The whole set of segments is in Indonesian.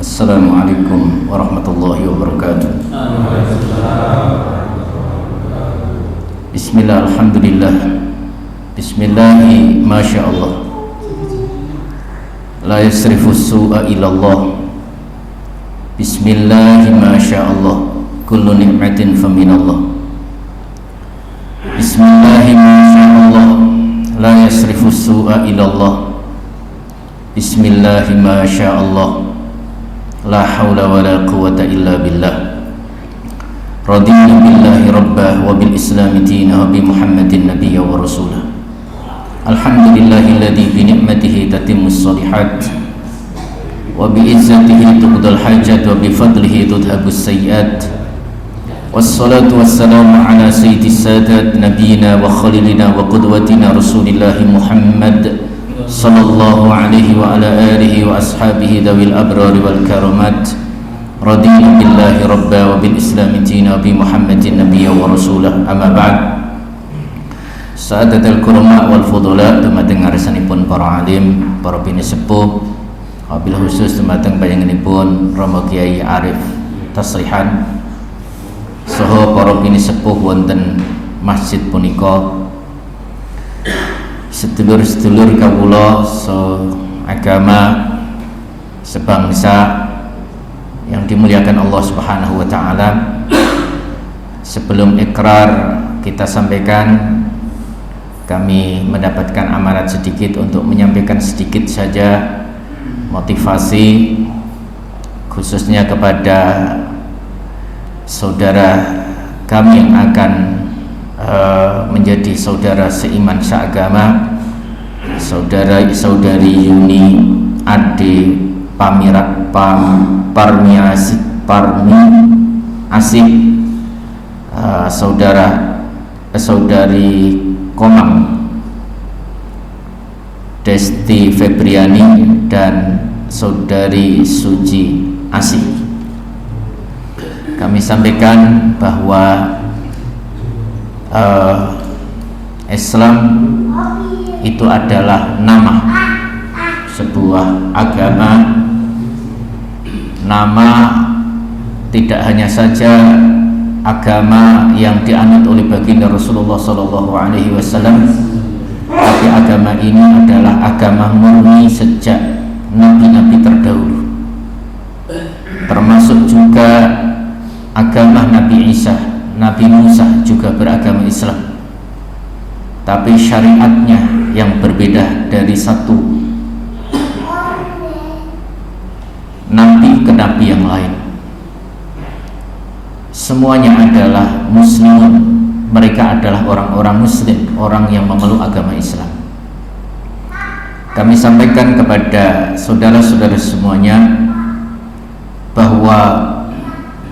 Assalamualaikum warahmatullahi wabarakatuh. Bismillah, alhamdulillah. Bismillahi, masya Allah. La yasrifu su'a ilallah. Bismillahi, masya Allah. Kullu ni'matin faminallah. Bismillahi, masya Allah. La yasrifu su'a ilallah. Bismillahi, masya Allah. La hawla wa la quwwata illa billah. Radina billahi rabbah wa bil islami dina wa bi muhammadin nabiyya wa rasulah. Alhamdulillahilladzi bi ni'matihi tatimmus shalihat wa bi izzatihi tuqdal hajat wa bi fadlihi tudhabus sayyiat. Wassalatu wassalamu ala sayyidis sadat nabiyina wa khalilina wa qudwatina rasulillahi Muhammad sallallahu alaihi wa ala alihi wa ashabihi dawil abrari wal karamat. Radina billahi rabba wa bil islami dina bi muhammadin nabiyya wa rasulah. Amma ba'd. Sa'adatul kurama wal fudula, dumateng ngarsanipun para alim, para bini sepuh, wabil khusus dumateng panjenenganipun Rama Kyai Arif Tasrihan saha para bini sepuh wonten masjid punika. Sedulur-sedulur kawula seagama, sebangsa yang dimuliakan Allah Subhanahu wa taala. Sebelum ikrar kita sampaikan, kami mendapatkan amanat sedikit untuk menyampaikan sedikit saja motivasi khususnya kepada saudara kami yang akan menjadi saudara seiman seagama, saudari Yuni Ade Pamirat Parmi Asih, saudari Komang Desti Febriani, dan saudari Suci Asih. Kami sampaikan bahwa Islam itu adalah nama sebuah agama. Nama tidak hanya saja agama yang dianut oleh baginda Rasulullah SAW, tapi agama ini adalah agama murni sejak nabi-nabi terdahulu, termasuk juga agama Nabi Isa. Nabi Musa juga beragama Islam, tapi syariatnya yang berbeda dari satu nabi ke nabi yang lain. Semuanya adalah muslimun, mereka adalah orang-orang muslim, orang yang memeluk agama Islam. Kami sampaikan kepada saudara-saudara semuanya bahwa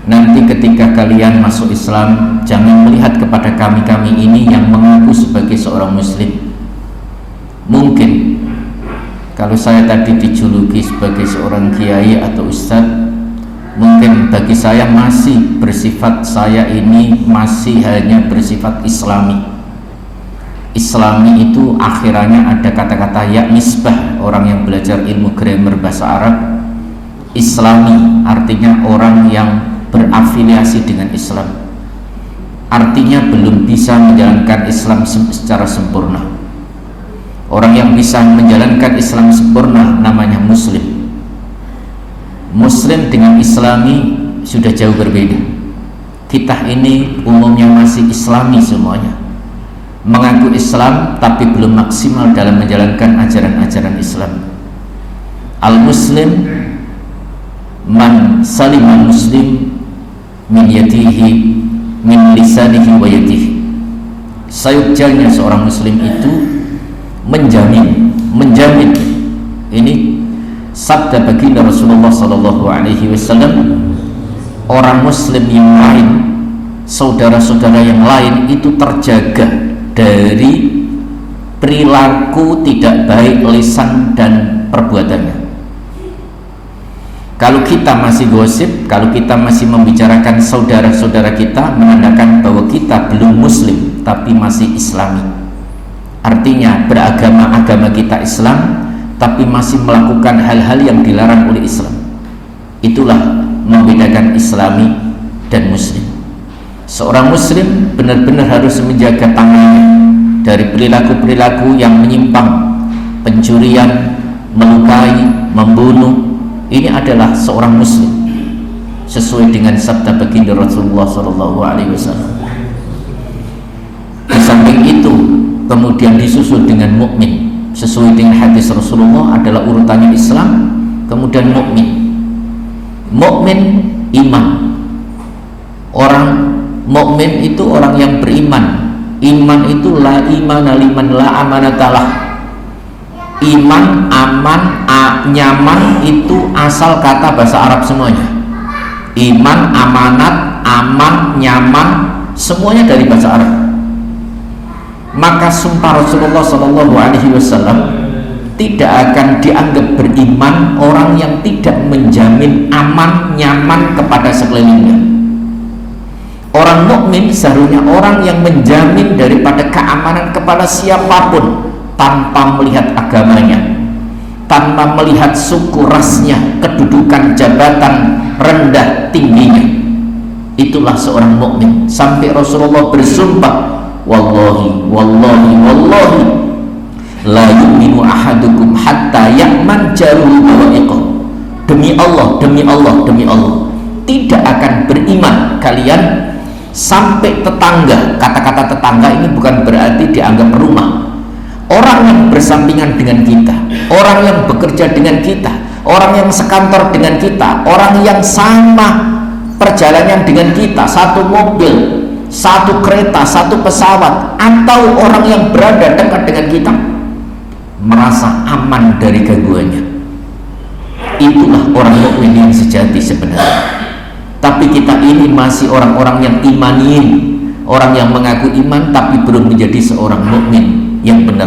nanti ketika kalian masuk Islam, jangan melihat kepada kami-kami ini yang mengaku sebagai seorang muslim. Mungkin kalau saya tadi dijuluki sebagai seorang kiai atau ustadz, mungkin bagi saya masih bersifat, saya ini masih hanya bersifat islami. Islami itu akhirannya ada kata-kata ya nisbah. Orang yang belajar ilmu grammar bahasa Arab, islami artinya orang yang berafiliasi dengan Islam, artinya belum bisa menjalankan Islam secara sempurna. Orang yang bisa menjalankan Islam sempurna namanya muslim. Muslim dengan islami sudah jauh berbeda. Kita ini umumnya masih islami semuanya, mengaku Islam tapi belum maksimal dalam menjalankan ajaran-ajaran Islam. Al-muslim man salima muslim min yadihi min lisanihi wa yadihi. Sayujalnya seorang muslim itu menjamin ini sabda baginda Rasulullah SAW, orang muslim yang lain, saudara-saudara yang lain itu terjaga dari perilaku tidak baik lisan dan perbuatannya. Kalau kita masih gosip, kalau kita masih membicarakan saudara-saudara kita, menandakan bahwa kita belum muslim tapi masih islami. Artinya agama kita Islam, tapi masih melakukan hal-hal yang dilarang oleh Islam. Itulah membedakan Islami dan Muslim. Seorang Muslim benar-benar harus menjaga tangannya dari perilaku-perilaku yang menyimpang, pencurian, melukai, membunuh. Ini adalah seorang Muslim sesuai dengan sabda baginda Rasulullah SAW. Di samping itu kemudian disusul dengan mukmin sesuai dengan hadis Rasulullah adalah urutannya Islam, kemudian mukmin. Mukmin iman. Orang mukmin itu orang yang beriman. Iman itu la imana liman la amanatalah. Iman, aman, nyaman itu asal kata bahasa Arab semuanya. Iman, amanat, aman, nyaman, semuanya dari bahasa Arab. Maka sumpah Rasulullah SAW tidak akan dianggap beriman orang yang tidak menjamin aman, nyaman kepada sekelilingnya. Orang mukmin seharusnya orang yang menjamin daripada keamanan kepada siapapun tanpa melihat agamanya, tanpa melihat suku rasnya, kedudukan jabatan rendah tingginya. Itulah seorang mukmin. Sampai Rasulullah bersumpah, wallahi wallahi wallahi la yu'minu ahadukum hatta ya'man jaruhu bawa'iqah. Demi Allah, demi Allah, demi Allah, tidak akan beriman kalian sampai tetangga. Kata-kata tetangga ini bukan berarti dianggap rumah. Orang yang bersampingan dengan kita, orang yang bekerja dengan kita, orang yang sekantor dengan kita, orang yang sama perjalanan dengan kita, satu mobil, satu kereta, satu pesawat, atau orang yang berada dekat dengan kita, merasa aman dari gangguannya. Itulah orang mukmin yang sejati sebenarnya. Tapi kita ini masih orang-orang yang imaniin, orang yang mengaku iman tapi belum menjadi seorang mukmin yang benar.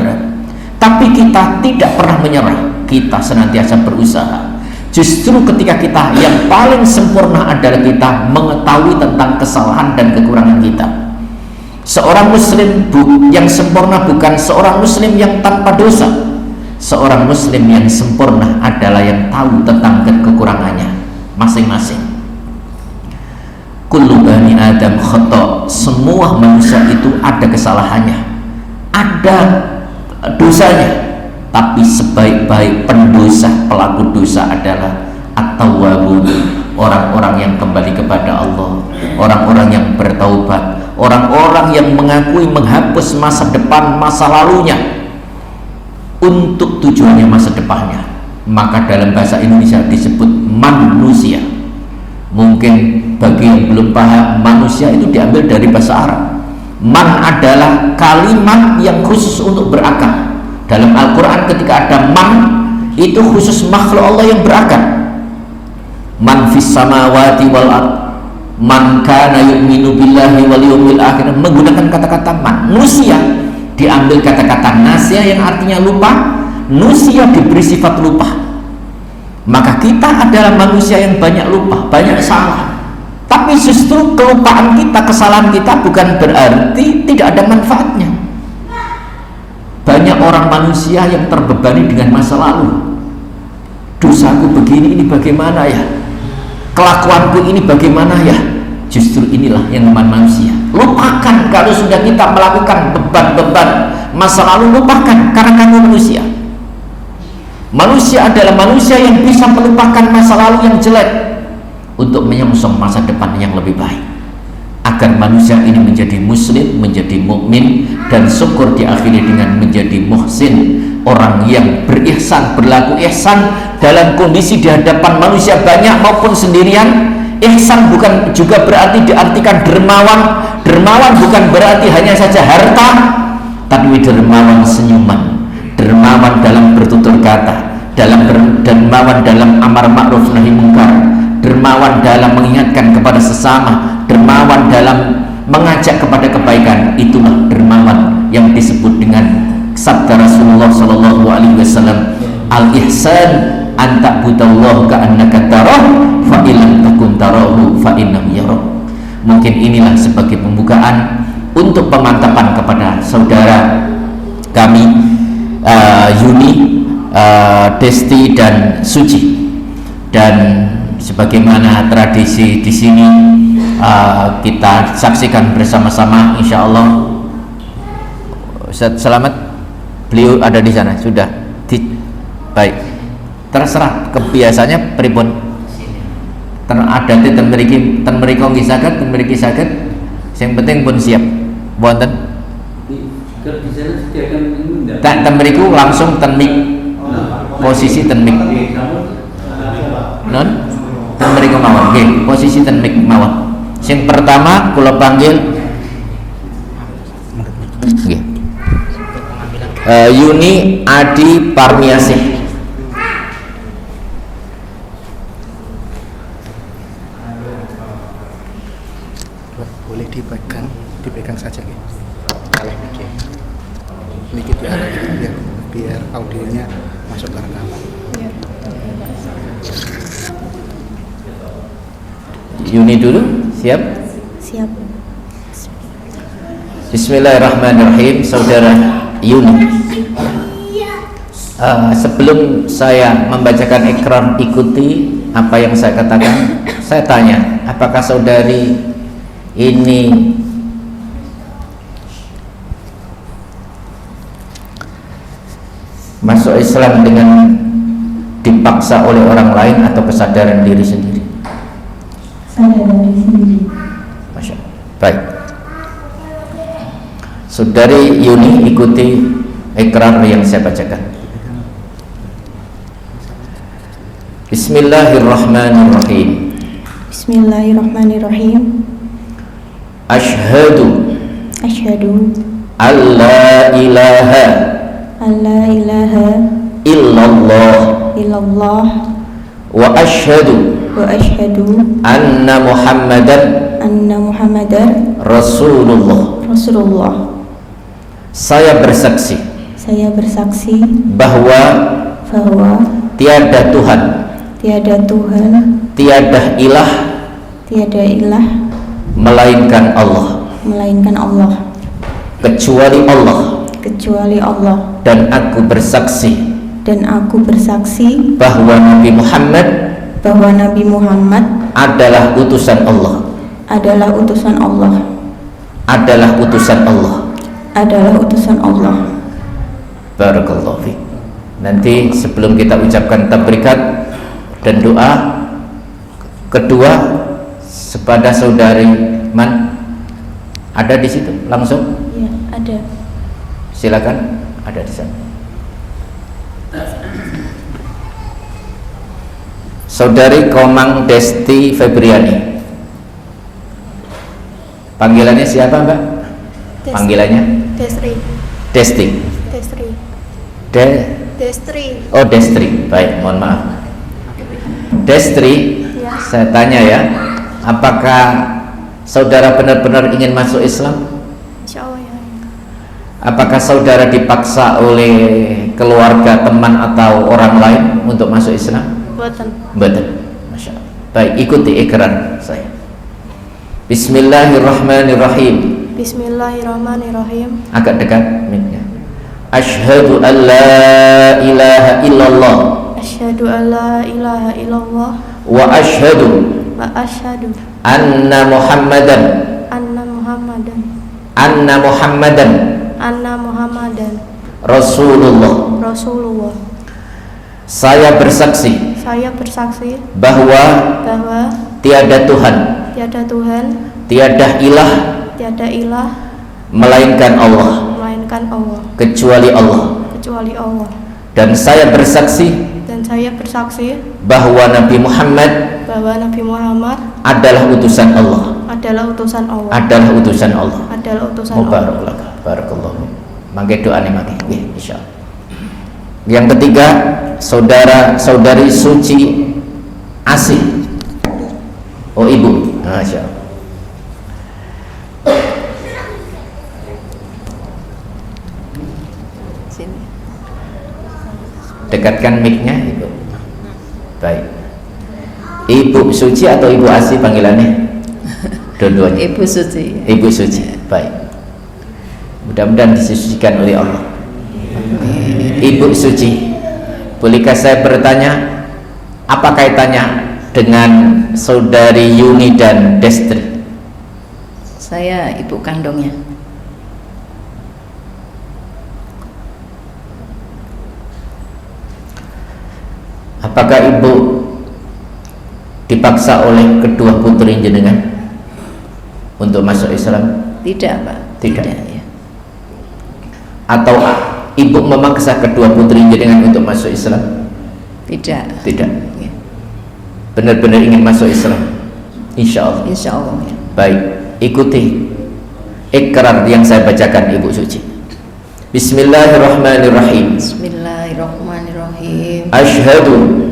Tapi kita tidak pernah menyerah, kita senantiasa berusaha. Justru ketika kita yang paling sempurna adalah kita mengetahui tentang kesalahan dan kekurangan kita. Seorang muslim yang sempurna bukan seorang muslim yang tanpa dosa. Seorang muslim yang sempurna adalah yang tahu tentang kekurangannya masing-masing. Kullu bani Adam khata', semua manusia itu ada kesalahannya, ada dosanya. Tapi sebaik-baik pendosa, pelaku dosa adalah at-tawwabun, orang-orang yang kembali kepada Allah, orang-orang yang bertaubat, orang-orang yang mengakui menghapus masa depan, masa lalunya untuk tujuannya masa depannya. Maka dalam bahasa Indonesia disebut manusia. Mungkin bagi yang belum paham, manusia itu diambil dari bahasa Arab. Man adalah kalimat yang khusus untuk berakal. Dalam Al-Quran ketika ada man, itu khusus makhluk Allah yang berakal. Man fis samawati wal ard, man kana yu'minu billahi wal yawmil akhir, menggunakan kata-kata man. Nusia diambil kata-kata nasia yang artinya lupa. Nusia diberi sifat lupa. Maka kita adalah manusia yang banyak lupa, banyak salah. Tapi justru kelupaan kita, kesalahan kita bukan berarti tidak ada manfaatnya. Banyak orang manusia yang terbebani dengan masa lalu. Dosaku begini, ini bagaimana ya? Kelakuanku ini bagaimana ya? Justru inilah yang manusia. Lupakan kalau sudah kita melakukan beban-beban masa lalu, lupakan karena kamu manusia. Manusia adalah manusia yang bisa melupakan masa lalu yang jelek untuk menyongsong masa depan yang lebih baik, agar manusia ini menjadi muslim, menjadi mukmin, dan syukur diakhiri dengan menjadi muhsin, orang yang berihsan, berlaku ihsan dalam kondisi di hadapan manusia banyak maupun sendirian. Ihsan bukan juga berarti diartikan dermawan. Dermawan bukan berarti hanya saja harta, tapi dermawan senyuman, dermawan dalam bertutur kata, dermawan dalam amar ma'ruf nahi mungkar, dermawan dalam mengingatkan kepada sesama, dermawan dalam mengajak kepada kebaikan. Itulah dermawan yang disebut dengan sabda Rasulullah SAW, al-ihsan an ta'budallaha ka'annaka tarah fa illam takun tarahu fa innahu yarah. Mungkin inilah sebagai pembukaan untuk pemantapan kepada saudara kami Yuni, Desti dan Suci. Dan sebagaimana tradisi di sini kita saksikan bersama-sama, insya Allah. Ustaz Selamat, beliau ada di sana sudah. Baik, terserah kebiasaannya pripun. Ada ten mriki nggih saged, ten mriki saged. Yang penting pun siap. Wonten. Kalau di sana sediakan ini enggak? Ten mriku langsung ten mik. Posisi ten mik. Non? Ten mriku mawon. Nggih, posisi ten mik mawon. Sing pertama kula panggil nggih. Yuni Adi Parmiasih. Boleh dipegang saja gitu. Kalau mikir biar audionya masuk ke rekaman. Yuni dulu, siap? Siap. Bismillahirrahmanirrahim, saudara Yuni. Sebelum saya membacakan ikrar, ikuti apa yang saya katakan. Saya tanya, apakah saudari ini masuk Islam dengan dipaksa oleh orang lain atau kesadaran diri sendiri? Sadar diri sendiri. Masya Allah. Baik, saudari Yuni, ikuti ikrar yang saya bacakan. Bismillahirrahmanirrahim. Bismillahirrahmanirrahim. Asyhadu alla ilaha illallah wa asyhadu anna Muhammadan Rasulullah. Saya bersaksi bahwa tiada Tuhan, tiada ilah melainkan Allah, kecuali Allah, dan aku bersaksi bahwa Nabi Muhammad adalah utusan Allah, Barakallahu fiik. Nanti sebelum kita ucapkan tabrikat dan doa kedua kepada saudari Man, ada di situ langsung? Ya, ada. Silakan, ada di sana. Saudari Komang Desti Febriani. Panggilannya siapa, Mbak? Panggilannya? Desti. Oh, Destri. Baik, mohon maaf. Destri, ya. Saya tanya ya, apakah saudara benar-benar ingin masuk Islam? Insya Allah ya. Apakah saudara dipaksa oleh keluarga, teman atau orang lain untuk masuk Islam? Betul. Masya Allah. Baik, ikuti ikrar saya. Bismillahirrahmanirrahim. Agak dekat mic-nya. Asyhadu an la ilaha illallah. Wa asyhadu anna Muhammadan Rasulullah. Saya bersaksi bahwa tiada Tuhan, tiada ilah melainkan Allah, kecuali Allah. Dan saya bersaksi bahwa Nabi Muhammad adalah utusan Allah. Mubarak, barakallahu. Mangke doane mangke nggih insyaallah. Yang ketiga, saudari Suci Asih. Oh, Ibu. Masyaallah. Dekatkan mic-nya, Ibu. Baik. Ibu Suci atau Ibu Asih panggilannya? Dua-duanya. Ibu Suci. Ibu Suci. Baik. Mudah-mudahan disucikan oleh Allah. Ibu Suci, bolehkah saya bertanya, apa kaitannya dengan saudari Yuni dan Destri? Saya ibu kandungnya. Apakah ibu dipaksa oleh kedua putri jenengan untuk masuk Islam? Tidak, Pak. Tidak. Ya. Atau ibu memaksa kedua putri jenengan untuk masuk Islam? Tidak. Tidak. Ya. Benar-benar ingin masuk Islam? Insya Allah. Insya Allah. Ya. Baik, ikuti ikrar yang saya bacakan, Ibu Suci. Bismillahirrahmanirrahim. Bismillahirrahmanirrahim. Asyhadu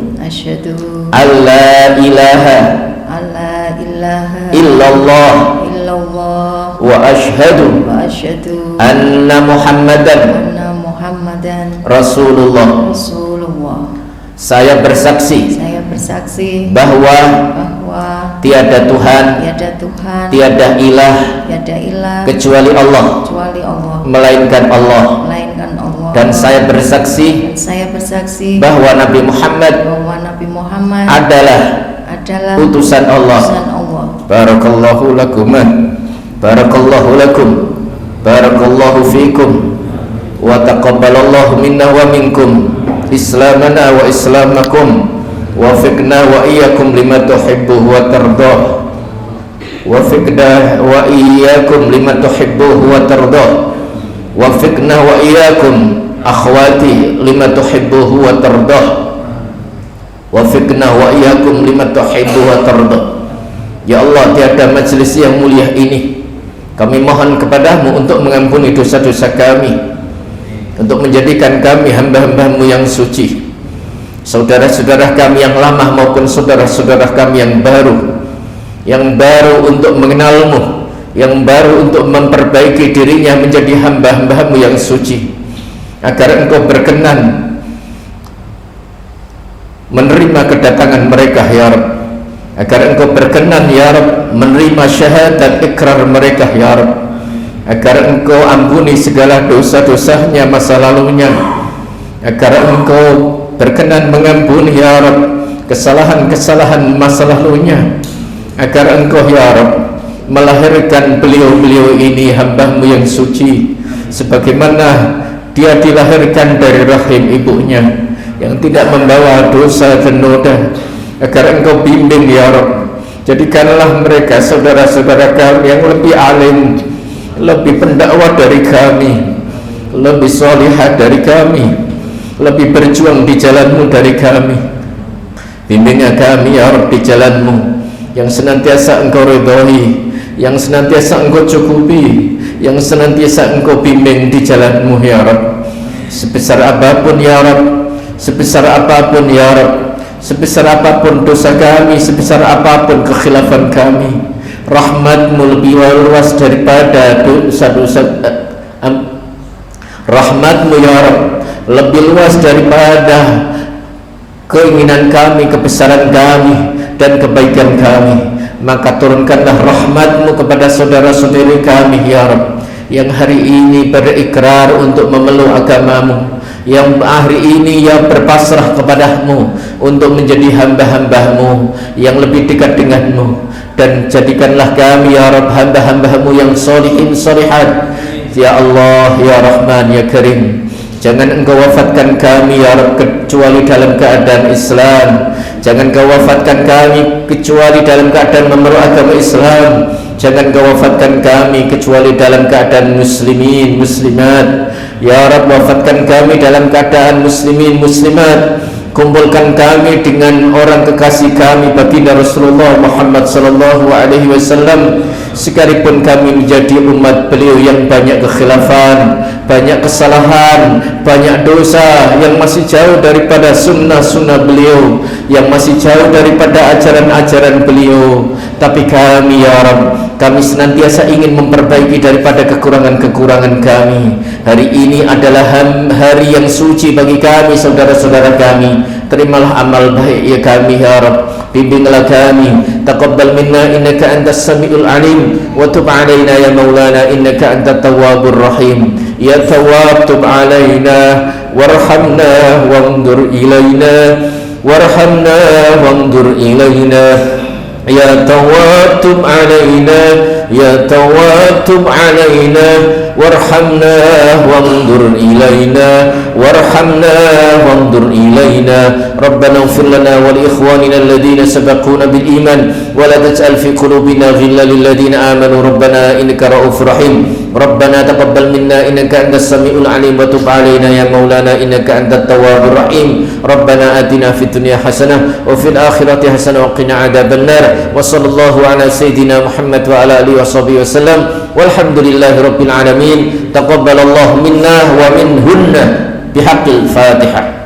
alla ilaha illallah wa asyhadu anna Muhammadan Rasulullah. Saya bersaksi bahwa tiada Tuhan, tiada ilah kecuali Allah, melainkan Allah. Dan saya bersaksi bahwa Nabi Muhammad adalah utusan Allah. Barakallahu lakum, barakallahu lakum, barakallahu fikum, wa taqabbalallahu minna wa minkum islamana wa islamakum, wafiqna wa iyyakum lima tuhibbuhu wa tardah, wafiqna wa iyyakum lima tuhibbuhu wa tardah, wafiqna wa iyyakum akhwati lima tuhibbuhu wa tardah, wafiqna wa iyyakum lima tuhibbuhu wa tardah. Ya Allah, tiada majlis yang mulia ini kami mohon kepadamu untuk mengampuni dosa-dosa kami, untuk menjadikan kami hamba-hambamu yang suci. Saudara-saudara kami yang lama maupun saudara-saudara kami yang baru untuk mengenalmu, yang baru untuk memperbaiki dirinya menjadi hamba-hambamu yang suci, agar engkau berkenan menerima kedatangan mereka ya Rabb, agar engkau berkenan ya Rabb menerima syahadat ikrar mereka ya Rabb, agar engkau ampuni segala dosa-dosanya masa lalunya, agar engkau berkenan mengampuni ya Rabb kesalahan-kesalahan masa lalunya, agar engkau ya Rabb melahirkan beliau-beliau ini hamba-Mu yang suci sebagaimana dia dilahirkan dari rahim ibunya yang tidak membawa dosa dan noda, agar engkau bimbing ya Rabb, jadikanlah mereka saudara-saudara kami yang lebih alim, lebih pendakwah dari kami, lebih salihah dari kami, lebih berjuang di jalan-Mu dari kami. Bimbinglah kami ya Rabb di jalan-Mu yang senantiasa engkau ridhoi, yang senantiasa engkau cukupi, yang senantiasa engkau bimbing di jalan-Mu ya Rabb. Sebesar apapun ya Rabb, sebesar apapun ya Rabb, sebesar apapun dosa kami, sebesar apapun kekhilafan kami, rahmat-Mu lebih luas daripada dosa-dosa. Rahmat-Mu ya Rabb lebih luas daripada keinginan kami, kebesaran kami dan kebaikan kami. Maka turunkanlah rahmat-Mu kepada saudara-saudari kami ya Rabb, yang hari ini berikrar untuk memeluk agama-Mu, yang hari ini yang berpasrah kepada-Mu untuk menjadi hamba-hamba-Mu yang lebih dekat dengan-Mu. Dan jadikanlah kami ya Rabb hamba-hamba-Mu yang solihin solihat ya Allah ya Rahman ya Karim. Jangan engkau wafatkan kami ya Rabb kecuali dalam keadaan Islam. Jangan kau wafatkan kami kecuali dalam keadaan memeluk agama Islam. Jangan kau wafatkan kami kecuali dalam keadaan muslimin muslimat. Ya Rabb, wafatkan kami dalam keadaan muslimin muslimat. Kumpulkan kami dengan orang kekasih kami baginda Rasulullah Muhammad sallallahu alaihi wasallam, sekalipun kami menjadi umat beliau yang banyak kekhilafan, banyak kesalahan, banyak dosa, yang masih jauh daripada sunnah-sunnah beliau, yang masih jauh daripada ajaran-ajaran beliau. Tapi kami ya Rabb, kami senantiasa ingin memperbaiki daripada kekurangan-kekurangan kami. Hari ini adalah hari yang suci bagi kami, saudara-saudara kami. Terimalah amal baik ya kami ya Rabb, bimbinglah kami. Taqabbal minna innaka antas samiul alim, wa tub alaina ya maulana innaka antat tawwabur rahim. Ya Tawwab tub alaina warhamna wanzur ilaina وارحمنا وانظر إلينا يا تواب تب علينا يا تواب تب علينا وارحمنا وانظر إلينا وارحمنا وانظر إلينا ربنا اغفر لنا ولإخواننا الذين سبقونا بالإيمان ولا تجعل في قلوبنا غلا للذين آمنوا ربنا إنك رؤوف رحيم ربنا تقبل منا إنك أنت السميع العليم وتب علينا يا مولانا إنك أنت التواب الرحيم ربنا آتنا في الدنيا حسنة وفي الآخرة حسنة وقنا عذاب النار وصلى الله على سيدنا محمد وعلى آله وصحبه وسلم والحمد لله رب العالمين تقبل الله منا ومنهن بحق الفاتحة.